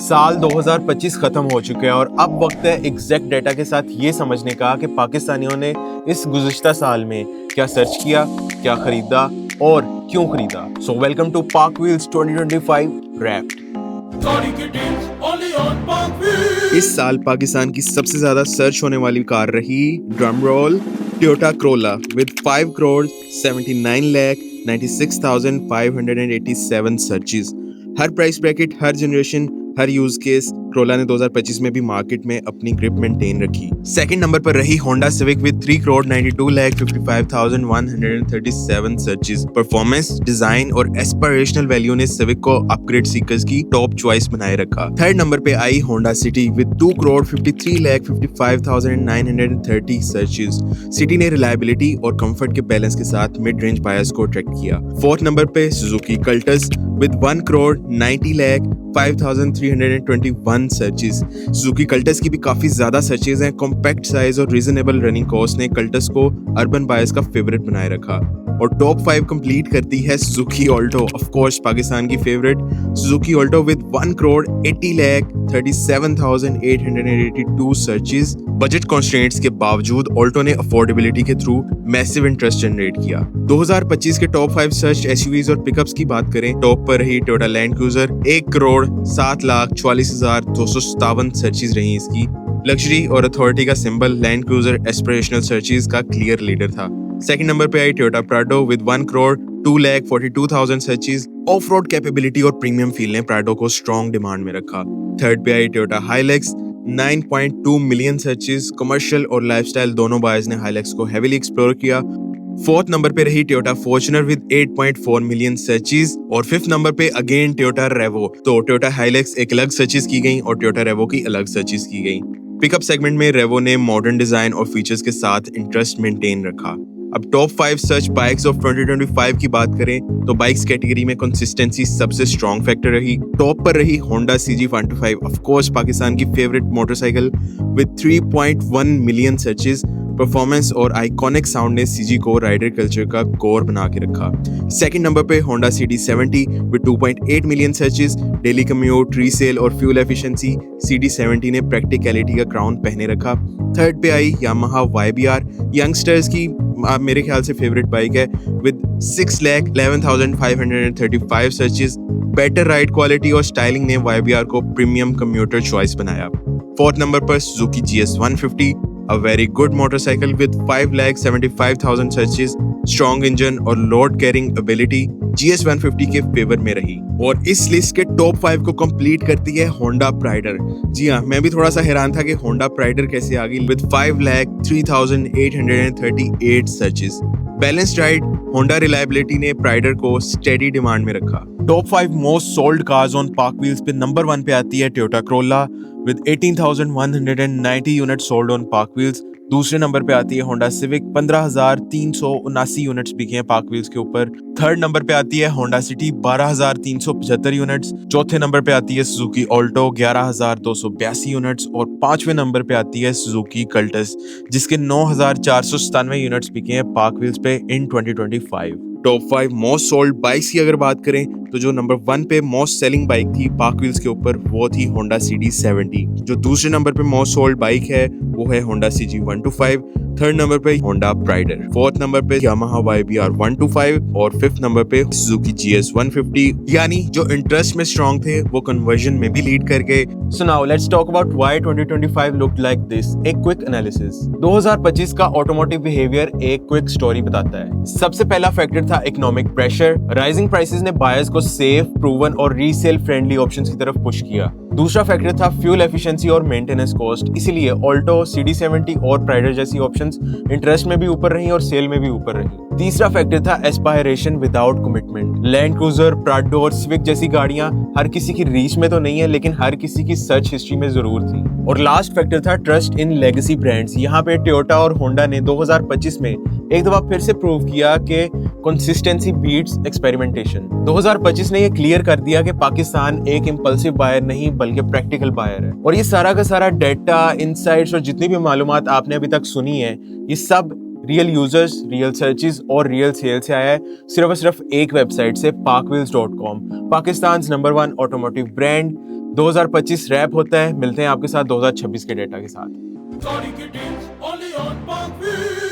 साल 2025 खत्म हो चुका है और अब वक्त है एग्जैक्ट डेटा के साथ ये समझने का कि पाकिस्तानियों ने इस गुज़िश्ता साल में क्या सर्च किया, क्या खरीदा और क्यों खरीदा। सो वेलकम टू पाक व्हील्स 2025 रैप्ड। इस साल पाकिस्तान की सबसे ज्यादा सर्च होने वाली कार रही drum roll Toyota Corolla with 5 crore 79 lakh 96,587 searches. Her price bracket, her generation, her use case, Corolla ने 2025 में भी मार्केट में अपनी ग्रिप मेंटेन रखी। सेकंड नंबर पर रही Honda civic with 3 crore 92 lakh 55,137 searches. Performance, design और एस्पिरेशनल वैल्यू ने सिविक को अपग्रेड सीकर्स की टॉप चॉइस बनाए रखा। थर्ड नंबर पे आई Honda city with 2 crore 53 lakh 55,930 searches. City ने रिलायबिलिटी और कंफर्ट के बैलेंस के साथ मिड रेंज बायर्स को अट्रैक्ट किया। फोर्थ नंबर पे Suzuki Cultus with 1 crore 90 lakh 5,321 searches. Suzuki Cultus की भी काफी ज्यादा सर्चेस हैं। कॉम्पैक्ट साइज और रीजनेबल रनिंग कॉस्ट ने कल्टस को अर्बन बायर्स का फेवरेट बनाए रखा। और टॉप 5 कंप्लीट करती है Suzuki Alto, of course Pakistan की favourite Suzuki Alto with 1 crore 80 lakh 37,882 searches. Budget constraints के बावजूद ऑल्टो ने अफोर्डेबिलिटी के थ्रू मैसिव इंटरेस्ट जनरेट किया। 2025 के टॉप 5 सर्च एसयूवीज और पिकअप्स की बात करें, टॉप पर रही Toyota Land Cruiser 1 crore 7,44,257 searches रही इसकी। लग्जरी और अथॉरिटी का symbol Land Cruiser aspirational searches का क्लियर लीडर था। सेकंड नंबर पे आई Toyota Prado with 1 crore 2,42,000 searches. Off road capability और प्रीमियम फील ने प्राडो को स्ट्रॉन्ग डिमांड में रखा। थर्ड पे आई Toyota Hilux 9.2 million searches. Commercial और लाइफस्टाइल दोनों बायर्स ने हाइलैक्स को हेवीली एक्सप्लोर किया। फोर्थ नंबर पे रही Toyota Fortuner with 8.4 million searches. और फिफ्थ नंबर पे अगेन टोयोटा रेवो। तो टोयोटा हाइलैक्स एक अलग सर्चेस की गई और टोयोटा रेवो की अलग सर्चेस की गई। पिकअप सेगमेंट में रेवो ने मॉडर्न डिजाइन और फीचर्स के साथ इंटरेस्ट मेंटेन रखा। अब टॉप 5 सर्च बाइक्स ऑफ 2025 की बात करें तो बाइक्स कैटेगरी में कंसिस्टेंसी सबसे स्ट्रॉन्ग फैक्टर रही। टॉप पर रही Honda CG125, of course Pakistan की favourite motorcycle with 3.1 million searches. Performance और आइकॉनिक साउंड ने सीजी को राइडर कल्चर का कोर बना के रखा। सेकंड नंबर पे Honda CD70 with 2.8 million searches. Daily commute, resale और फ्यूल एफिशिएंसी CD70 ने प्रैक्टिकलिटी का क्राउन पहने रखा। थर्ड पे आई यामाहा YBR, यंगस्टर्स की मेरे ख्याल से फेवरेट बाइक है with 6,11,535 searches. Better ride quality और स्टाइलिंग ने YBR को प्रीमियम कम्यूटर चॉइस बनाया। फोर्थ नंबर पर Suzuki GS150, a very good motorcycle with 5,75,000 searches, strong engine और load carrying ability GS150 के फेवर में रही। और इस लिस्ट के टॉप 5 को कंप्लीट करती है होंडा प्राइडर। जी हाँ, मैं भी थोड़ा सा हैरान था कि होंडा प्राइडर कैसे आ गई with 5,03,838 searches. Balanced ride, Honda reliability ने प्राइडर को स्टेडी डिमांड में रखा। Top 5 most sold cars on पाक व्हील्स पे नंबर 1 पे आती है Toyota Corolla with 18,190 unit sold on पाक व्हील्स। दूसरे नंबर पे आती है होंडा सिविक, 15,379 यूनिट्स बिके हैं पाक व्हील्स के ऊपर। थर्ड नंबर पे आती है होंडा सिटी 12,375 यूनिट्स। चौथे नंबर पे आती है सुजुकी ऑल्टो 11,282 यूनिट्स। और पांचवें नंबर पे आती है सुजुकी कल्टस जिसके 9,497 यूनिट्स बिके हैं पाक व्हील्स पे इन 2025। टॉप 5 मोस्ट सोल्ड बाइक्स की अगर बात करें तो जो नंबर 1 पे मोस्ट सेलिंग बाइक थी पाक व्हील्स के ऊपर वो थी होंडा CD70। जो दूसरे नंबर पे मोस्ट सोल्ड बाइक है वो है होंडा CG125। थर्ड नंबर पे होंडा प्राइडर, फोर्थ नंबर पे यामाहा YBR 125 और फिफ्थ नंबर पे सुजुकी GS150। यानी जो इंटरेस्ट में स्ट्रॉन्ग थे वो कन्वर्जन में भी लीड कर गए। So now let's talk about why 2025 looked like this. एक क्विक एनालिसिस। 2025 का ऑटोमोटिव बिहेवियर एक क्विक स्टोरी बताता है। सबसे पहला फैक्टर था इकोनॉमिक प्रेशर। राइजिंग प्राइसेस ने बायर्स को सेफ, प्रूवन और रीसेल फ्रेंडली ऑप्शंस की तरफ पुश किया। दूसरा फैक्टर था फ्यूल एफिशिएंसी और मेंटेनेंस कॉस्ट। इसीलिए ऑल्टो, CD70 और प्राइडर जैसी ऑप्शंस इंटरेस्ट में भी ऊपर रही और सेल में भी ऊपर रही। तीसरा फैक्टर था aspiration without commitment. Land cruiser, Prado और सिविक जैसी गाड़ियां हर किसी की रीच में तो नहीं है लेकिन हर किसी की सर्च हिस्ट्री में जरूर थी। और लास्ट फैक्टर था ट्रस्ट इन लेगेसी ब्रांड्स। यहाँ पे टोयोटा और होंडा ने 2025 में एक दफा फिर से प्रूव किया कि कंसिस्टेंसी बीट्स एक्सपेरिमेंटेशन। 2025 ने ये क्लियर कर दिया कि पाकिस्तान एक इंपल्सिव बायर नहीं बल्कि प्रैक्टिकल बायर है। और ये सारा का सारा डेटा, इनसाइट्स और जितनी भी मालूमात आपने अभी तक सुनी है ये सब रियल यूजर्स, रियल सर्चेस और रियल सेल से आया है सिर्फ और सिर्फ एक वेबसाइट से, parkwheels.com, Pakistan number 1 automotive brand 2025 wrap होता है। मिलते हैं आपके साथ 2026 के डेटा के साथ। गाड़ी की deals only on Park Wheels।